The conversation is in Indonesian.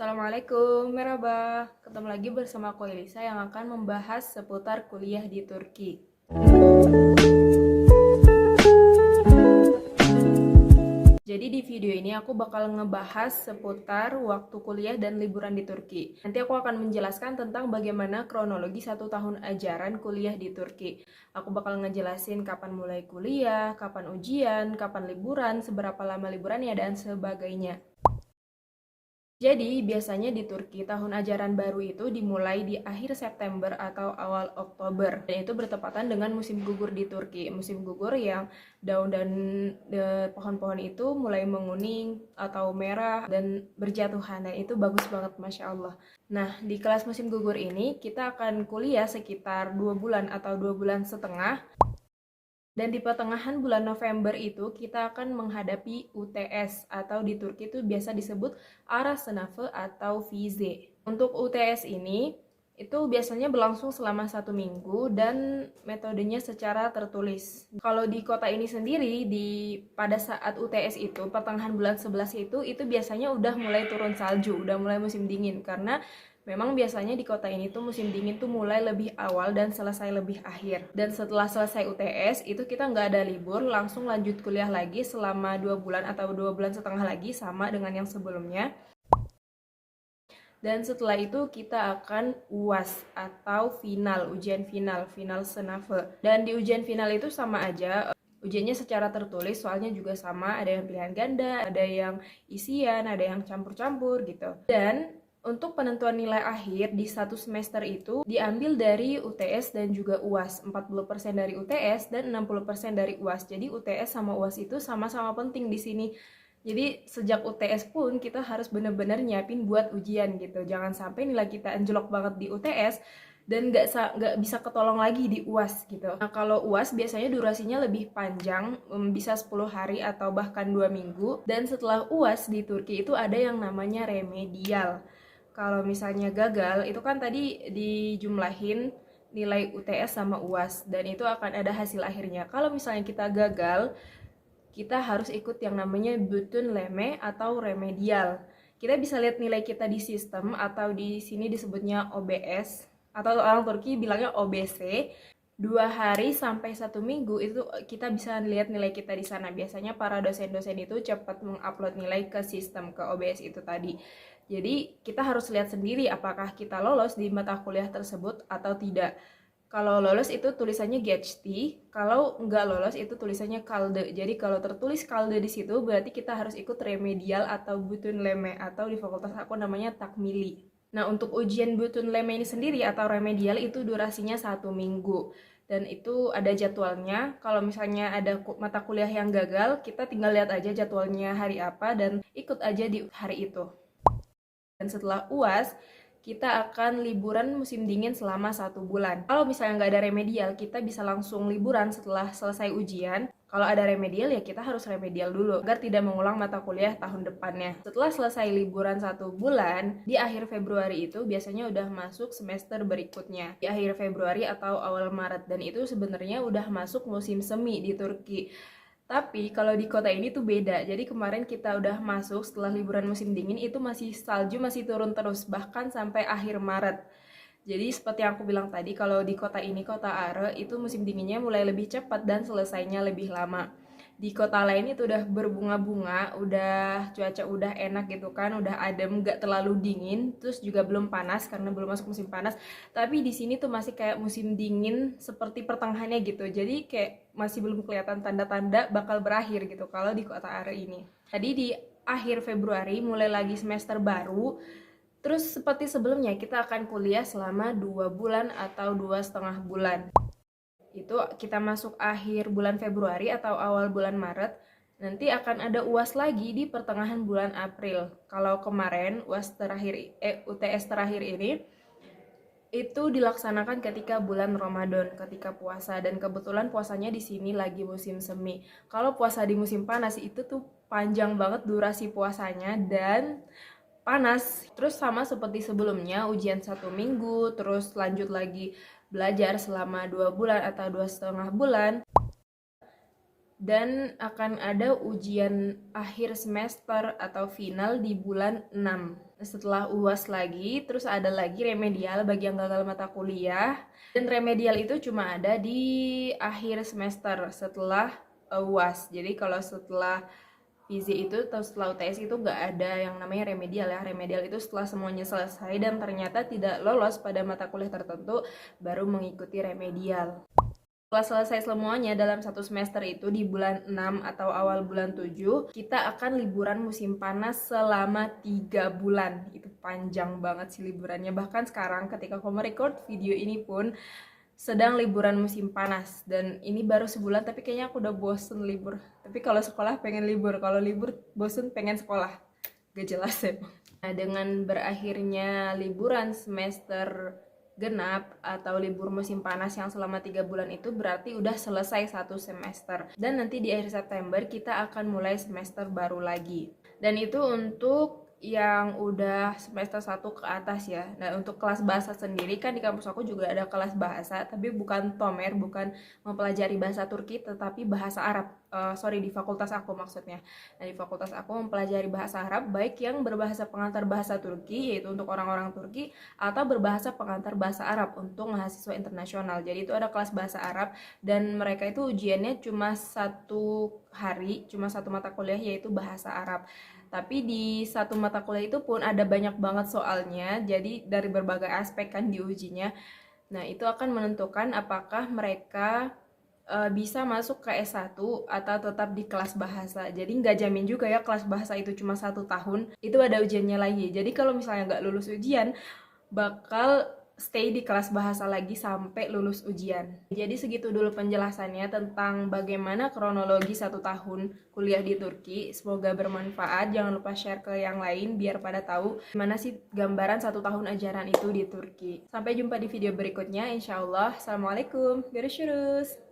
Assalamualaikum, merhaba. Ketemu lagi bersama aku Elisa yang akan membahas seputar kuliah di Turki. Jadi di video ini aku bakal ngebahas seputar waktu kuliah dan liburan di Turki. Nanti aku akan menjelaskan tentang bagaimana kronologi 1 tahun ajaran kuliah di Turki. Aku bakal ngejelasin kapan mulai kuliah, kapan ujian, kapan liburan, seberapa lama liburannya, dan sebagainya. Jadi, biasanya di Turki, tahun ajaran baru itu dimulai di akhir September atau awal Oktober. Dan itu bertepatan dengan musim gugur di Turki. Musim gugur yang daun dan pohon-pohon itu mulai menguning atau merah dan berjatuhan. Dan itu bagus banget, Masya Allah. Nah, di kelas musim gugur ini, kita akan kuliah sekitar 2 bulan atau 2 bulan setengah. Dan di pertengahan bulan November itu kita akan menghadapi UTS atau di Turki itu biasa disebut Ara Sınavı atau vize. Untuk UTS ini itu biasanya berlangsung selama 1 minggu dan metodenya secara tertulis. Kalau di kota ini sendiri pada saat UTS itu pertengahan bulan 11 itu biasanya udah mulai turun salju, udah mulai musim dingin karena memang biasanya di kota ini tuh musim dingin tuh mulai lebih awal dan selesai lebih akhir. Dan setelah selesai UTS itu kita nggak ada libur, langsung lanjut kuliah lagi selama 2 bulan atau 2 bulan setengah lagi sama dengan yang sebelumnya. Dan setelah itu kita akan UAS atau final, ujian final, final Senave. Dan di ujian final itu sama aja, ujiannya secara tertulis, soalnya juga sama, ada yang pilihan ganda, ada yang isian, ada yang campur-campur gitu. Dan untuk penentuan nilai akhir di satu semester itu diambil dari UTS dan juga UAS. 40% dari UTS dan 60% dari UAS. Jadi UTS sama UAS itu sama-sama penting di sini. Jadi sejak UTS pun kita harus benar-benar nyiapin buat ujian gitu. Jangan sampai nilai kita anjlok banget di UTS dan nggak bisa ketolong lagi di UAS gitu. Nah, kalau UAS biasanya durasinya lebih panjang, bisa 10 hari atau bahkan 2 minggu. Dan setelah UAS di Turki itu ada yang namanya remedial. Kalau misalnya gagal, itu kan tadi dijumlahin nilai UTS sama UAS dan itu akan ada hasil akhirnya. Kalau misalnya kita gagal, kita harus ikut yang namanya Bütün Leme atau remedial. Kita bisa lihat nilai kita di sistem atau di sini disebutnya OBS atau orang Turki bilangnya OBC. 2 hari sampai 1 minggu itu kita bisa lihat nilai kita di sana. Biasanya para dosen-dosen itu cepat mengupload nilai ke sistem, ke OBS itu tadi. Jadi kita harus lihat sendiri apakah kita lolos di mata kuliah tersebut atau tidak. Kalau lolos itu tulisannya GHT, kalau nggak lolos itu tulisannya KALDE. Jadi kalau tertulis KALDE di situ berarti kita harus ikut remedial atau Bütün Leme atau di fakultas aku namanya takmili. Nah, untuk ujian Bütün Leme ini sendiri atau remedial itu durasinya 1 minggu. Dan itu ada jadwalnya. Kalau misalnya ada mata kuliah yang gagal, kita tinggal lihat aja jadwalnya hari apa dan ikut aja di hari itu. Dan setelah UAS, kita akan liburan musim dingin selama 1 bulan. Kalau misalnya nggak ada remedial, kita bisa langsung liburan setelah selesai ujian. Kalau ada remedial ya kita harus remedial dulu agar tidak mengulang mata kuliah tahun depannya. Setelah selesai liburan 1 bulan, di akhir Februari itu biasanya udah masuk semester berikutnya. Di akhir Februari atau awal Maret, dan itu sebenarnya udah masuk musim semi di Turki. Tapi kalau di kota ini tuh beda. Jadi kemarin kita udah masuk setelah liburan musim dingin itu masih salju masih turun terus bahkan sampai akhir Maret. Jadi seperti yang aku bilang tadi, kalau di kota ini, kota Are, itu musim dinginnya mulai lebih cepat dan selesainya lebih lama. Di kota lain itu udah berbunga-bunga, udah cuaca udah enak gitu kan, udah adem, gak terlalu dingin, terus juga belum panas karena belum masuk musim panas. Tapi di sini tuh masih kayak musim dingin seperti pertengahannya gitu. Jadi kayak masih belum kelihatan tanda-tanda bakal berakhir gitu kalau di kota Are ini. Tadi di akhir Februari mulai lagi semester baru. Terus seperti sebelumnya kita akan kuliah selama 2 bulan atau 2,5 bulan. Itu kita masuk akhir bulan Februari atau awal bulan Maret. Nanti akan ada UAS lagi di pertengahan bulan April. Kalau kemarin UTS terakhir ini itu dilaksanakan ketika bulan Ramadan, ketika puasa, dan kebetulan puasanya di sini lagi musim semi. Kalau puasa di musim panas itu tuh panjang banget durasi puasanya dan panas. Terus sama seperti sebelumnya, ujian 1 minggu, terus lanjut lagi belajar selama 2 bulan atau 2,5 bulan. Dan akan ada ujian akhir semester atau final di bulan 6. Setelah UAS lagi, terus ada lagi remedial bagi yang gagal mata kuliah. Dan remedial itu cuma ada di akhir semester setelah UAS. Jadi kalau setelah PZ itu atau setelah UTS itu nggak ada yang namanya remedial ya. Remedial itu setelah semuanya selesai dan ternyata tidak lolos pada mata kuliah tertentu, baru mengikuti remedial. Setelah selesai semuanya dalam satu semester itu di bulan 6 atau awal bulan 7, kita akan liburan musim panas selama 3 bulan. Itu panjang banget sih liburannya. Bahkan sekarang ketika aku merecord video ini pun sedang liburan musim panas. Dan ini baru sebulan tapi kayaknya aku udah bosen libur. Tapi kalau sekolah pengen libur, kalau libur bosen pengen sekolah. Gak jelas ya. Nah, dengan berakhirnya liburan semester genap atau libur musim panas yang selama 3 bulan itu berarti udah selesai satu semester. Dan nanti di akhir September kita akan mulai semester baru lagi. Dan itu untuk yang udah semester 1 ke atas ya. Nah, untuk kelas bahasa sendiri kan di kampus aku juga ada kelas bahasa, tapi bukan Tomer, bukan mempelajari bahasa Turki, tetapi bahasa Arab. Sorry, di fakultas aku maksudnya. Nah, di fakultas aku mempelajari bahasa Arab, baik yang berbahasa pengantar bahasa Turki, yaitu untuk orang-orang Turki, atau berbahasa pengantar bahasa Arab untuk mahasiswa internasional. Jadi itu ada kelas bahasa Arab, dan mereka itu ujiannya cuma 1 hari, cuma 1 mata kuliah, yaitu bahasa Arab. Tapi di 1 mata kuliah itu pun ada banyak banget soalnya, jadi dari berbagai aspek kan diujinya. Nah, itu akan menentukan apakah mereka bisa masuk ke S1 atau tetap di kelas bahasa. Jadi nggak jamin juga ya kelas bahasa itu cuma 1 tahun, itu ada ujiannya lagi. Jadi kalau misalnya nggak lulus ujian, bakal stay di kelas bahasa lagi sampai lulus ujian. Jadi segitu dulu penjelasannya tentang bagaimana kronologi 1 tahun kuliah di Turki. Semoga bermanfaat. Jangan lupa share ke yang lain biar pada tahu gimana sih gambaran 1 tahun ajaran itu di Turki. Sampai jumpa di video berikutnya, insya Allah. Assalamualaikum. Görüşürüz.